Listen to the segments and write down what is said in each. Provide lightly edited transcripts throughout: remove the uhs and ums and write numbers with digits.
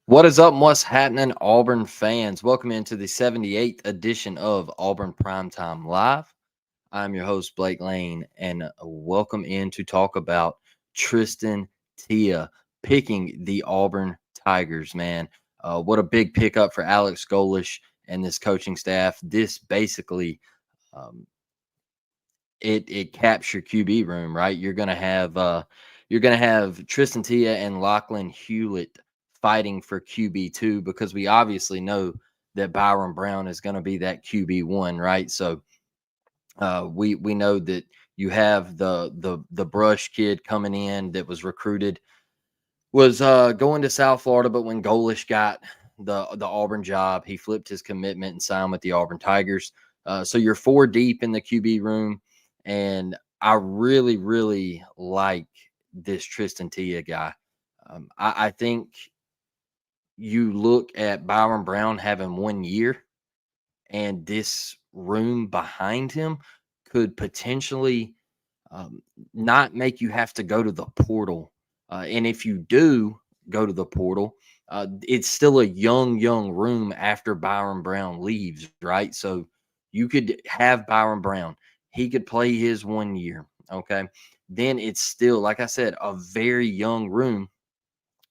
What is up? And what's happening, Auburn fans? Welcome into the 78th edition of Auburn Primetime Live. I'm your host, Blake Lane, and welcome in to talk about Tristan Tia picking the Auburn Tigers, man. What a big pickup for Alex Golish and this coaching staff. This basically um, it caps your QB room, right? You're gonna have Tristan Tia and Lachlan Hewlett fighting for QB2 because we obviously know that Byron Brown is gonna be that QB1, right? So we know that you have the Brush kid coming in that was recruited was going to South Florida, but when Golish got the Auburn job, he flipped his commitment and signed with the Auburn Tigers. So you're four deep in the QB room, and I really like this Tristan Tia guy. I think you look at Byron Brown having 1 year, and this room behind him could potentially um, not make you have to go to the portal. And if you do go to the portal, it's still a young room after Byron Brown leaves, right? So you could have Byron Brown. He could play his 1 year. Okay. Then it's still, like I said, a very young room.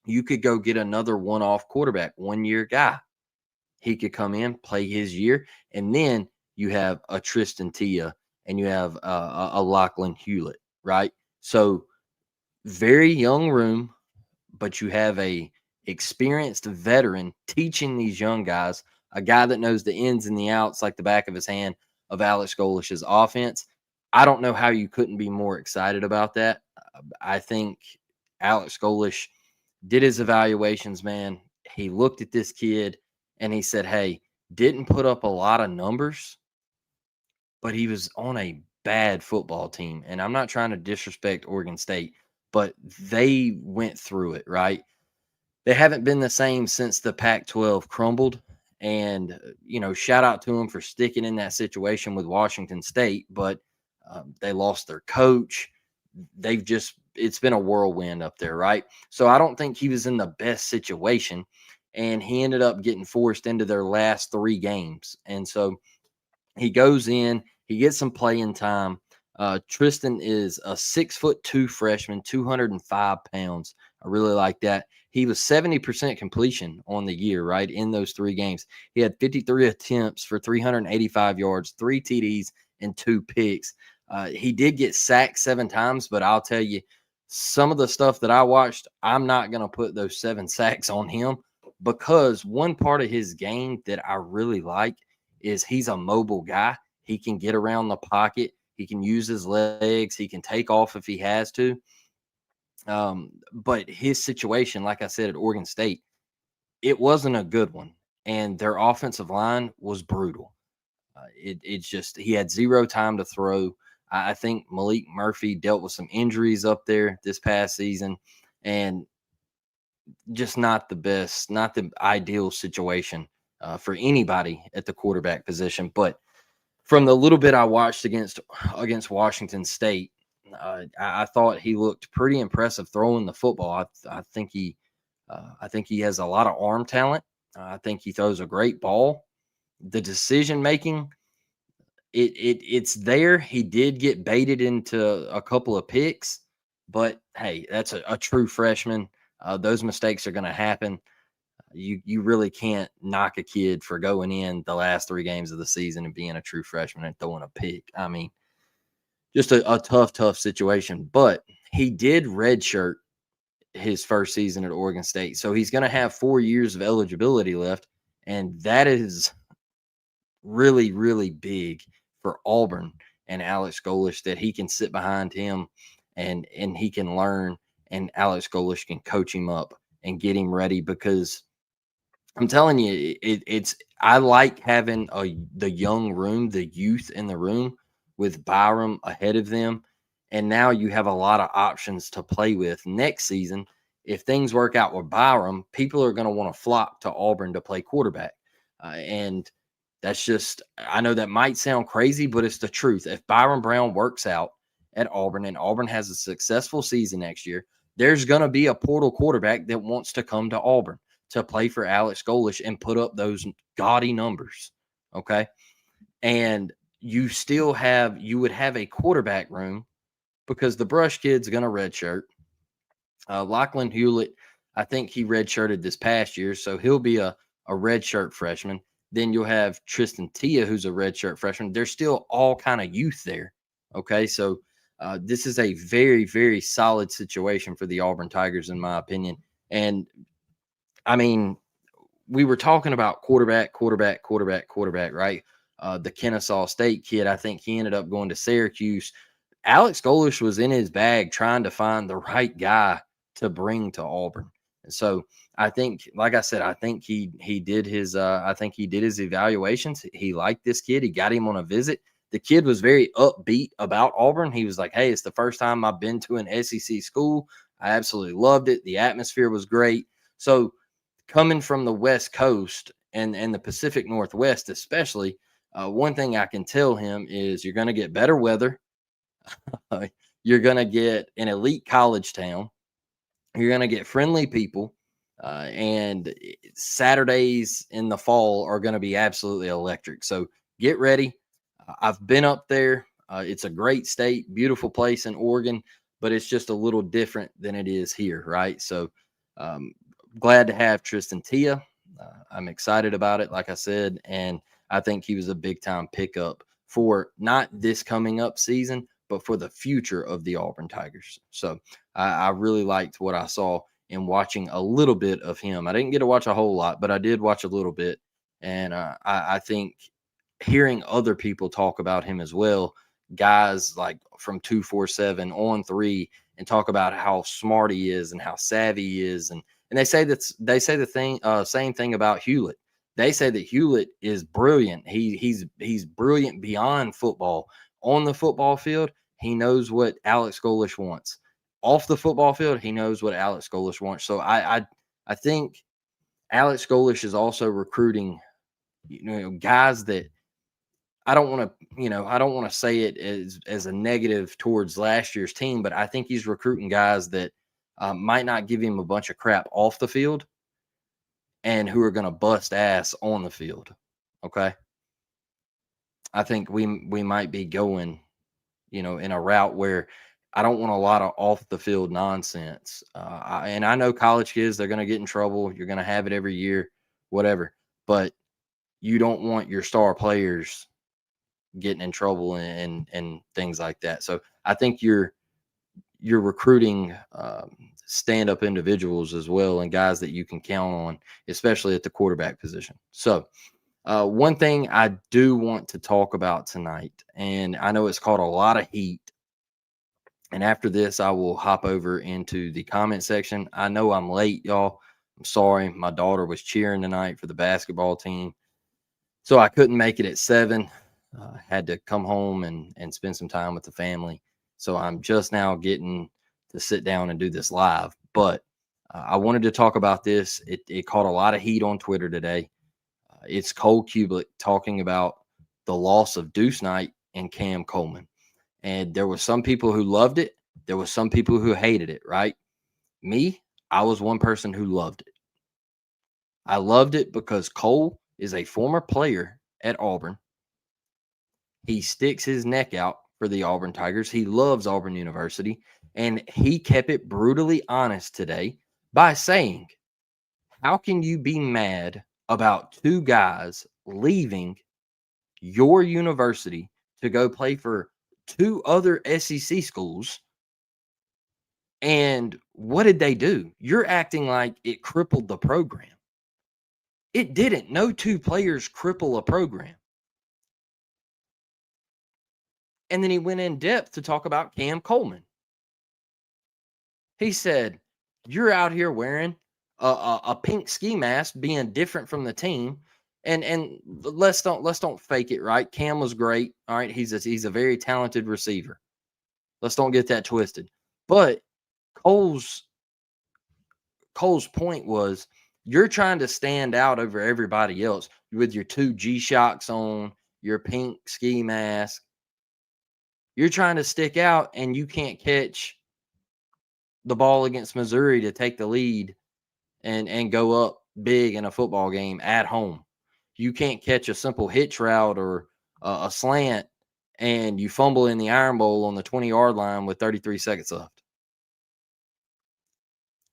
You could go get another one off quarterback, 1 year guy. He could come in, play his year, and then you have a Tristan Tia and you have a Lachlan Hewlett, right? So very young room, but you have a experienced veteran teaching these young guys, a guy that knows the ins and the outs like the back of his hand of Alex Golish's offense. I don't know how you couldn't be more excited about that. I think Alex Golish did his evaluations, man. He looked at this kid and he said, "Hey, didn't put up a lot of numbers, but he was on a bad football team." And I'm not trying to disrespect Oregon State, but they went through it, right? They haven't been the same since the Pac-12 crumbled. And, shout out to them for sticking in that situation with Washington State, but they lost their coach. It's been a whirlwind up there, right? So I don't think he was in the best situation. And he ended up getting forced into their last three games. And so he goes in, he gets some playing time. Tristan is a 6'2" freshman, 205 pounds. I really like that. He was 70% completion on the year, right? In those three games, he had 53 attempts for 385 yards, three TDs, and two picks. He did get sacked 7 times, but I'll tell you, some of the stuff that I watched, I'm not going to put those 7 sacks on him because one part of his game that I really like is he's a mobile guy. He can get around the pocket. He can use his legs. He can take off if he has to. But his situation, like I said, at Oregon State, it wasn't a good one. And their offensive line was brutal. It's just, he had zero time to throw. I think Malik Murphy dealt with some injuries up there this past season. And just not the best, not the ideal situation for anybody at the quarterback position. But from the little bit I watched against Washington State, I thought he looked pretty impressive throwing the football. I think he has a lot of arm talent. I think he throws a great ball. The decision making, it's there. He did get baited into a couple of picks, but hey, that's a true freshman. Those mistakes are going to happen. You really can't knock a kid for going in the last three games of the season and being a true freshman and throwing a pick. I mean, just a tough situation. But he did redshirt his first season at Oregon State, so he's going to have 4 years of eligibility left, and that is really big for Auburn and Alex Golish that he can sit behind him and he can learn, and Alex Golish can coach him up and get him ready because I'm telling you, it's I like having the young room, the youth in the room with Byram ahead of them, and now you have a lot of options to play with next season. If things work out with Byram, people are going to want to flock to Auburn to play quarterback, and that's just, I know that might sound crazy, but it's the truth. If Byron Brown works out at Auburn and Auburn has a successful season next year, there's going to be a portal quarterback that wants to come to Auburn to play for Alex Golish and put up those gaudy numbers. Okay. And you would have a quarterback room because the Brush kid's going to redshirt. Lachlan Hewlett, I think he redshirted this past year, so he'll be a redshirt freshman. Then you'll have Tristan Tia, who's a redshirt freshman. They're still all kind of youth there. Okay, so this is a very, very solid situation for the Auburn Tigers, in my opinion. And I mean, we were talking about quarterback, right? The Kennesaw State kid, I think he ended up going to Syracuse. Alex Golish was in his bag trying to find the right guy to bring to Auburn. And so I think, like I said, I think he did his evaluations. He liked this kid. He got him on a visit. The kid was very upbeat about Auburn. He was like, "Hey, it's the first time I've been to an SEC school. I absolutely loved it. The atmosphere was great." So coming from the West Coast and the Pacific Northwest, especially, one thing I can tell him is you're going to get better weather. You're going to get an elite college town. You're going to get friendly people. And Saturdays in the fall are going to be absolutely electric. So get ready. I've been up there. It's a great state, beautiful place in Oregon, but it's just a little different than it is here, right? So um, glad to have Tristan Tia. I'm excited about it, like I said, and I think he was a big time pickup for not this coming up season, but for the future of the Auburn Tigers. So I really liked what I saw in watching a little bit of him. I didn't get to watch a whole lot, but I did watch a little bit. And I think hearing other people talk about him as well, guys like from 247 on 3, and talk about how smart he is and how savvy he is. And they say the same thing about Hewlett. They say that Hewlett is brilliant. He's brilliant beyond football. On the football field, he knows what Alex Golish wants. Off the football field, he knows what Alex Golish wants. So I think Alex Golish is also recruiting, guys that I don't want to say it as a negative towards last year's team, but I think he's recruiting guys that might not give him a bunch of crap off the field and who are going to bust ass on the field. Okay. I think we might be going, in a route where I don't want a lot of off the field nonsense. And I know college kids, they're going to get in trouble. You're going to have it every year, whatever. But you don't want your star players getting in trouble and things like that. So I think you're recruiting stand up individuals as well, and guys that you can count on, especially at the quarterback position. So one thing I do want to talk about tonight, and I know it's caught a lot of heat. And after this, I will hop over into the comment section. I know I'm late, y'all. I'm sorry. My daughter was cheering tonight for the basketball team, so I couldn't make it at 7. Had to come home and spend some time with the family. So I'm just now getting to sit down and do this live. But I wanted to talk about this. It caught a lot of heat on Twitter today. It's Cole Cubelic talking about the loss of Deuce Knight and Cam Coleman. And there were some people who loved it. There were some people who hated it, right? Me, I was one person who loved it. I loved it because Cole is a former player at Auburn. He sticks his neck out for the Auburn Tigers. He loves Auburn University. And he kept it brutally honest today by saying, how can you be mad about 2 guys leaving your university to go play for 2 other SEC schools? And what did they do? You're acting like it crippled the program. It didn't. No 2 players cripple a program. And then he went in depth to talk about Cam Coleman. He said, "You're out here wearing a pink ski mask, being different from the team, and let's don't fake it, right? Cam was great, all right. He's a very talented receiver. Let's don't get that twisted. But Cole's point was, you're trying to stand out over everybody else with your 2 G-Shocks on, your pink ski mask. You're trying to stick out, and you can't catch the ball against Missouri to take the lead and go up big in a football game at home. You can't catch a simple hitch route or a slant and you fumble in the Iron Bowl on the 20-yard line with 33 seconds left.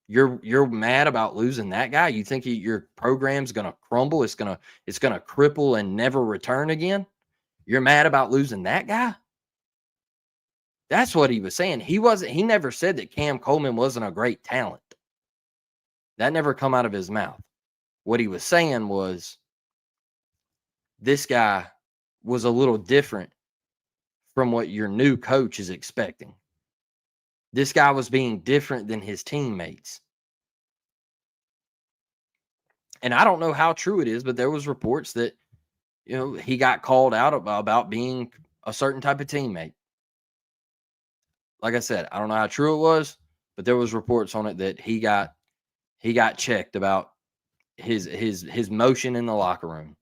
You're mad about losing that guy? You think your program's going to crumble? It's going to cripple and never return again? You're mad about losing that guy? That's what he was saying. He never said that Cam Coleman wasn't a great talent. That never come out of his mouth. What he was saying was this guy was a little different from what your new coach is expecting. This guy was being different than his teammates. And I don't know how true it is, but there was reports that, he got called out about being a certain type of teammate. Like I said, I don't know how true it was, but there was reports on it that he got checked about his motion in the locker room.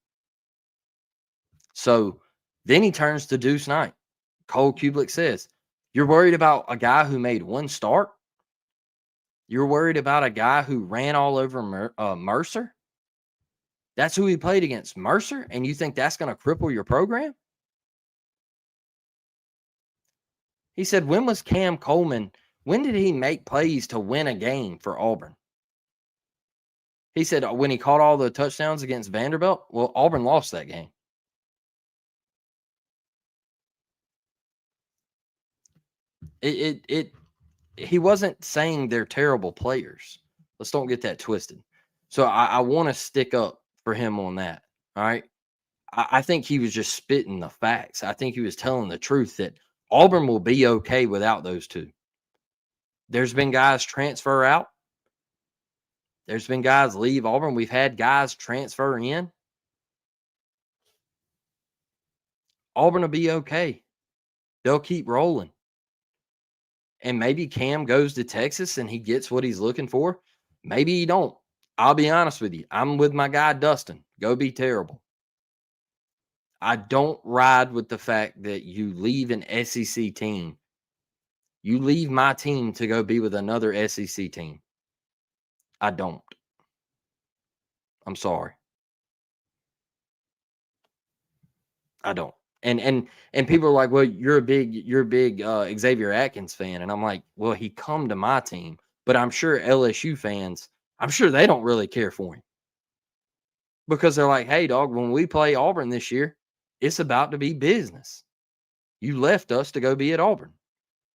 So then he turns to Deuce Knight. Cole Cubelic says, "You're worried about a guy who made one start? You're worried about a guy who ran all over Mercer? That's who he played against, Mercer? And you think that's going to cripple your program?" He said, when was Cam Coleman, when did he make plays to win a game for Auburn? He said when he caught all the touchdowns against Vanderbilt. Well, Auburn lost that game. He wasn't saying they're terrible players. Let's don't get that twisted. So I want to stick up for him on that. All right. I think he was just spitting the facts. I think he was telling the truth that Auburn will be okay without those two. There's been guys transfer out. There's been guys leave Auburn. We've had guys transfer in. Auburn will be okay. They'll keep rolling. And maybe Cam goes to Texas and he gets what he's looking for. Maybe he don't. I'll be honest with you. I'm with my guy, Dustin. Go be terrible. I don't ride with the fact that you leave an SEC team. You leave my team to go be with another SEC team. I don't. I'm sorry. I don't. And people are like, well, you're a big Xavier Atkins fan. And I'm like, well, he come to my team. But I'm sure LSU fans, I'm sure they don't really care for him. Because they're like, hey, dog, when we play Auburn this year, it's about to be business. You left us to go be at Auburn.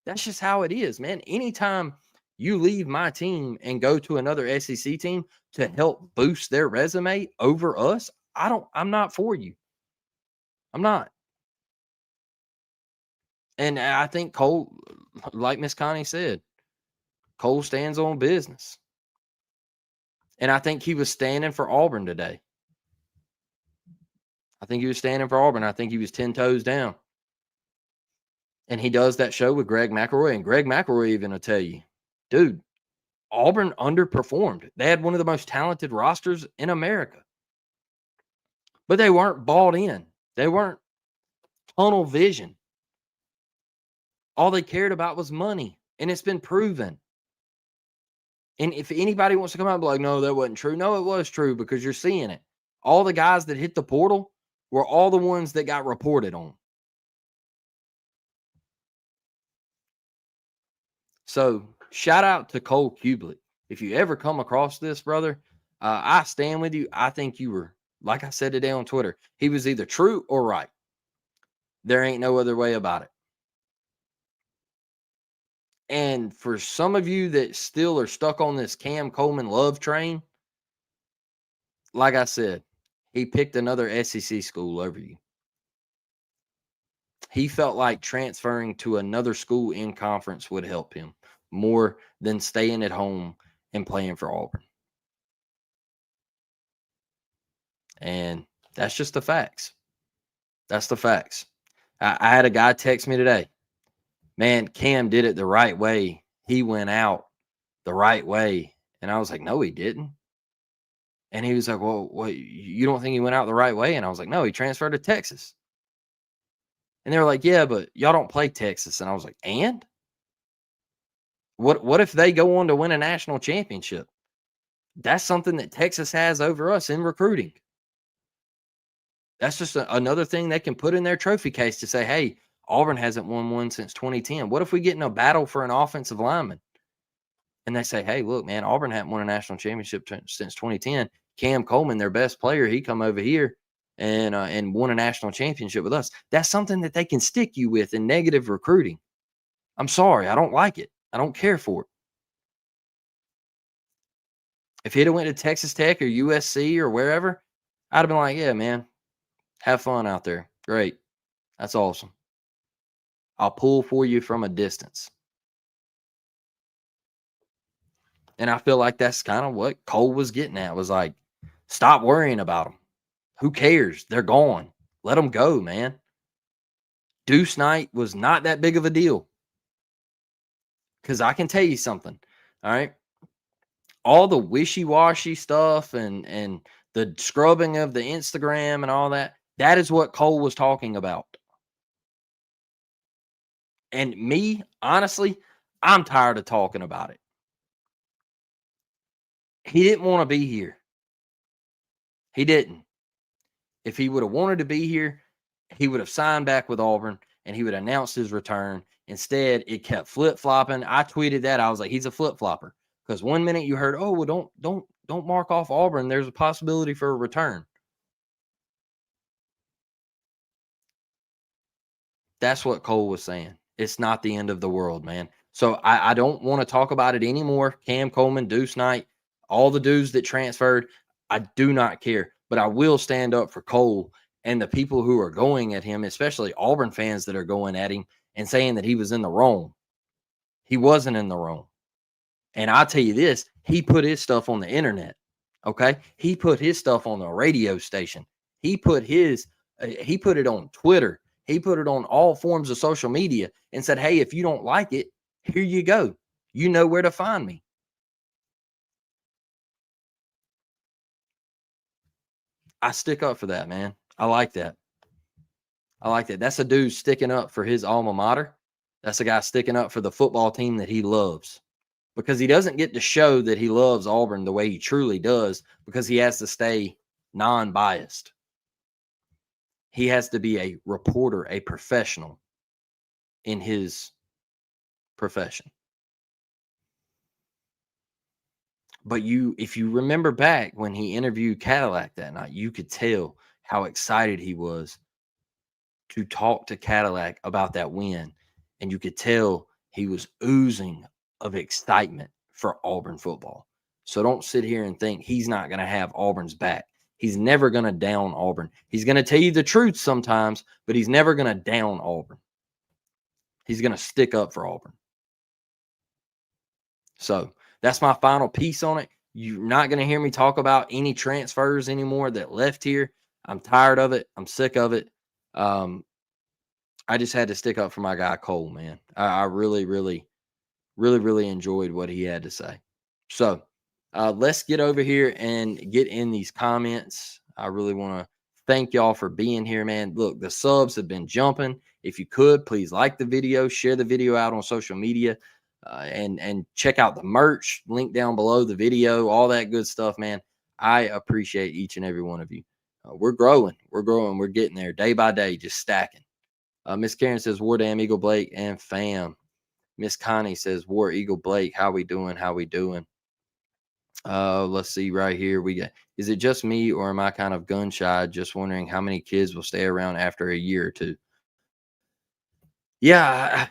That's just how it is, man. Anytime you leave my team and go to another SEC team to help boost their resume over us, I'm not for you. I'm not. And I think Cole, like Miss Connie said, Cole stands on business. And I think he was standing for Auburn today. I think he was standing for Auburn. I think he was 10 toes down. And he does that show with Greg McElroy. And Greg McElroy even will tell you, dude, Auburn underperformed. They had one of the most talented rosters in America. But they weren't bought in. They weren't tunnel vision. All they cared about was money. And it's been proven. And if anybody wants to come out and be like, no, that wasn't true. No, it was true because you're seeing it. All the guys that hit the portal were all the ones that got reported on. So shout out to Cole Cubelic. If you ever come across this, brother, I stand with you. I think you were, like I said today on Twitter, he was either true or right. There ain't no other way about it. And for some of you that still are stuck on this Cam Coleman love train, like I said, he picked another SEC school over you. He felt like transferring to another school in conference would help him more than staying at home and playing for Auburn. And that's just the facts. That's the facts. I had a guy text me today. Man, Cam did it the right way. He went out the right way. And I was like, no, he didn't. And he was like, well, you don't think he went out the right way? And I was like, no, he transferred to Texas. And they were like, yeah, but y'all don't play Texas. And I was like, and? What if they go on to win a national championship? That's something that Texas has over us in recruiting. That's just another thing they can put in their trophy case to say, hey, Auburn hasn't won one since 2010. What if we get in a battle for an offensive lineman? And they say, hey, look, man, Auburn hadn't won a national championship since 2010. Cam Coleman, their best player, he come over here and won a national championship with us. That's something that they can stick you with in negative recruiting. I'm sorry, I don't like it. I don't care for it. If he'd have went to Texas Tech or USC or wherever, I'd have been like, yeah, man, have fun out there. Great. That's awesome. I'll pull for you from a distance. And I feel like that's kind of what Cole was getting at, was like, stop worrying about them. Who cares? They're gone. Let them go, man. Deuce night was not that big of a deal. Because I can tell you something. All right. All the wishy-washy stuff and the scrubbing of the Instagram and all that, that is what Cole was talking about. And me, honestly, I'm tired of talking about it. He didn't want to be here. He didn't. If he would have wanted to be here, he would have signed back with Auburn and he would announce his return. Instead, it kept flip-flopping. I tweeted that. I was like, he's a flip-flopper. Because one minute you heard, oh, well, don't mark off Auburn. There's a possibility for a return. That's what Cole was saying. It's not the end of the world, man. So I don't want to talk about it anymore. Cam Coleman, Deuce Knight, all the dudes that transferred, I do not care. But I will stand up for Cole and the people who are going at him, especially Auburn fans that are going at him and saying that he was in the wrong. He wasn't in the wrong. And I'll tell you this, he put his stuff on the internet. Okay. He put his stuff on the radio station. He put he put it on Twitter. He put it on all forms of social media and said, hey, if you don't like it, here you go. You know where to find me. I stick up for that, man. I like that. I like that. That's a dude sticking up for his alma mater. That's a guy sticking up for the football team that he loves, because he doesn't get to show that he loves Auburn the way he truly does because he has to stay non-biased. He has to be a reporter, a professional in his profession. But if you remember back when he interviewed Cadillac that night, you could tell how excited he was to talk to Cadillac about that win. And you could tell he was oozing of excitement for Auburn football. So don't sit here and think he's not going to have Auburn's back. He's never going to down Auburn. He's going to tell you the truth sometimes, but he's never going to down Auburn. He's going to stick up for Auburn. So that's my final piece on it. You're not going to hear me talk about any transfers anymore that left here. I'm tired of it. I'm sick of it. I just had to stick up for my guy Cole, man. I really, really, really, really enjoyed what he had to say. So let's get over here and get in these comments. I really want to thank y'all for being here, man. Look, the subs have been jumping. If you could, please like the video, share the video out on social media, and check out the merch link down below the video, all that good stuff, man. I appreciate each and every one of you. We're growing. We're getting there day by day, just stacking. Miss Karen says, War Damn Eagle Blake and fam. Miss Connie says, War Eagle Blake, how we doing? How we doing? Let's see right here. We got, is it just me or am I kind of gun shy? Just wondering how many kids will stay around after a year or two. Yeah,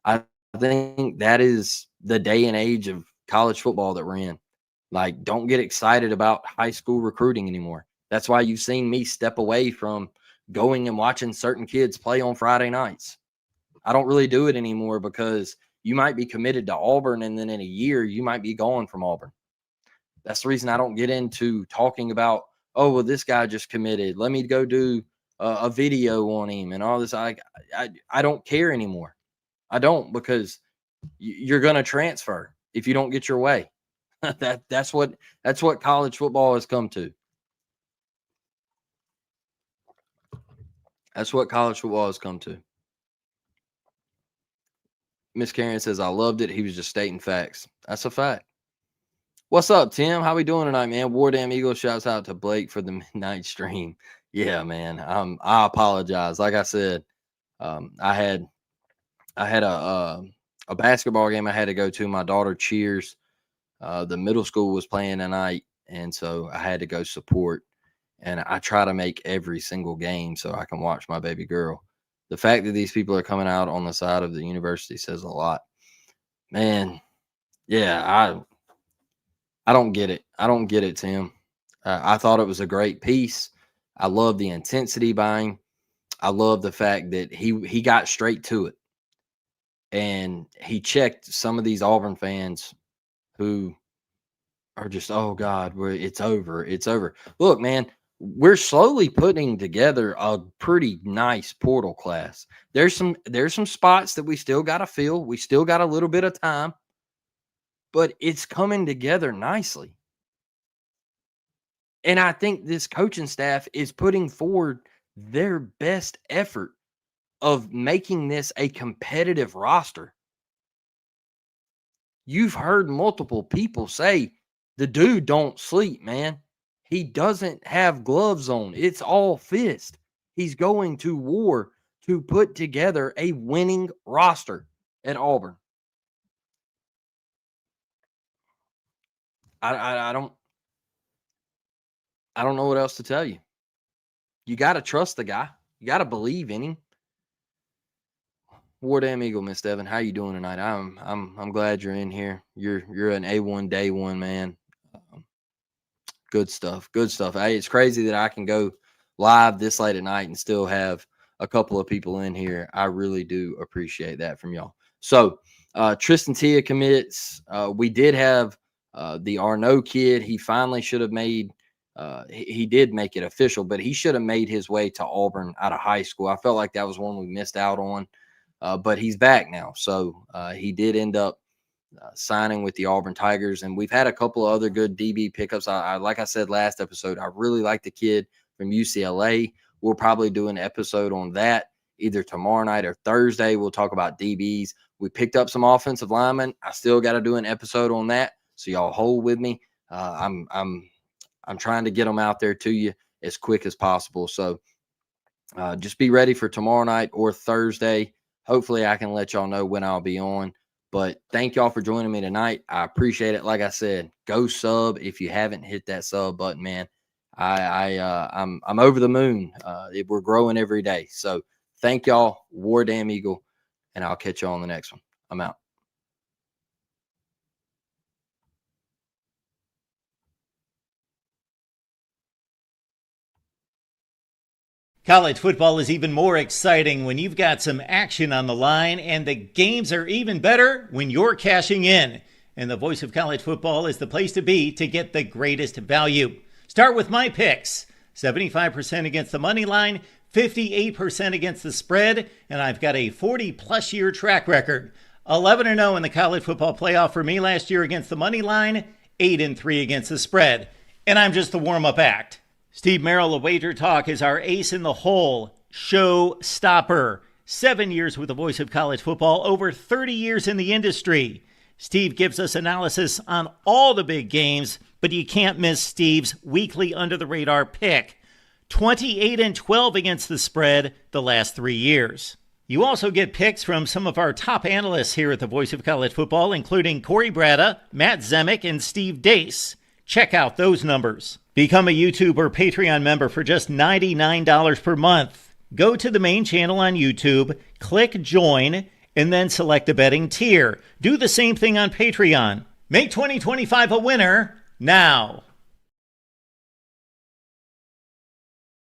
I think that is the day and age of college football that we're in. Like, don't get excited about high school recruiting anymore. That's why you've seen me step away from going and watching certain kids play on Friday nights. I don't really do it anymore because you might be committed to Auburn and then in a year you might be gone from Auburn. That's the reason I don't get into talking about, oh, well, this guy just committed. Let me go do a video on him and all this. I don't care anymore. I don't, because you're going to transfer if you don't get your way. That's what college football has come to. That's what college football has come to. Miss Karen says, I loved it. He was just stating facts. That's a fact. What's up, Tim? How we doing tonight, man? War Damn Eagle shouts out to Blake for the midnight stream. Yeah, man. I apologize. Like I said, I had a basketball game I had to go to. My daughter cheers. The middle school was playing tonight, and so I had to go support. And I try to make every single game so I can watch my baby girl. The fact that these people are coming out on the side of the university says a lot, man. Yeah, I don't get it. I don't get it, Tim. I thought it was a great piece. I love the intensity behind him. I love the fact that he got straight to it, and he checked some of these Auburn fans who are just, oh God, it's over. It's over. Look, man, we're slowly putting together a pretty nice portal class. There's some spots that we still got to fill. We still got a little bit of time, but it's coming together nicely. And I think this coaching staff is putting forward their best effort of making this a competitive roster. You've heard multiple people say the dude don't sleep, man. He doesn't have gloves on. It's all fist. He's going to war to put together a winning roster at Auburn. I don't know what else to tell you. You got to trust the guy. You got to believe in him. War Damn Eagle, Miss Devin, how you doing tonight? I'm glad you're in here. You're an A1 day one, man. Good stuff. Good stuff. Hey, it's crazy that I can go live this late at night and still have a couple of people in here. I really do appreciate that from y'all. So Tristan Tia commits. We did have the Arnaud kid. He finally should have made he did make it official, but he should have made his way to Auburn out of high school. I felt like that was one we missed out on. But he's back now. So he did end up signing with the Auburn Tigers. And we've had a couple of other good DB pickups. Like I said last episode, I really like the kid from UCLA. We'll probably do an episode on that either tomorrow night or Thursday. We'll talk about DBs. We picked up some offensive linemen. I still got to do an episode on that. So y'all hold with me. I'm trying to get them out there to you as quick as possible. So just be ready for tomorrow night or Thursday. Hopefully I can let y'all know when I'll be on. But thank y'all for joining me tonight. I appreciate it. Like I said, go sub if you haven't hit that sub button, man. I'm over the moon. We're growing every day. So thank y'all, War Damn Eagle, and I'll catch y'all on the next one. I'm out. College football is even more exciting when you've got some action on the line, and the games are even better when you're cashing in. And the Voice of College Football is the place to be to get the greatest value. Start with my picks. 75% against the money line, 58% against the spread, and I've got a 40-plus year track record. 11-0 in the college football playoff for me last year against the money line, 8-3 against the spread. And I'm just the warm-up act. Steve Merrill of Wager Talk is our ace in the hole, show stopper. 7 years with the Voice of College Football, over 30 years in the industry. Steve gives us analysis on all the big games, but you can't miss Steve's weekly under-the-radar pick. 28-12 against the spread the last 3 years. You also get picks from some of our top analysts here at the Voice of College Football, including Corey Bratta, Matt Zemek, and Steve Dace. Check out those numbers. Become a YouTube or Patreon member for just $99 per month. Go to the main channel on YouTube, click join, and then select the betting tier. Do the same thing on Patreon. Make 2025 a winner now.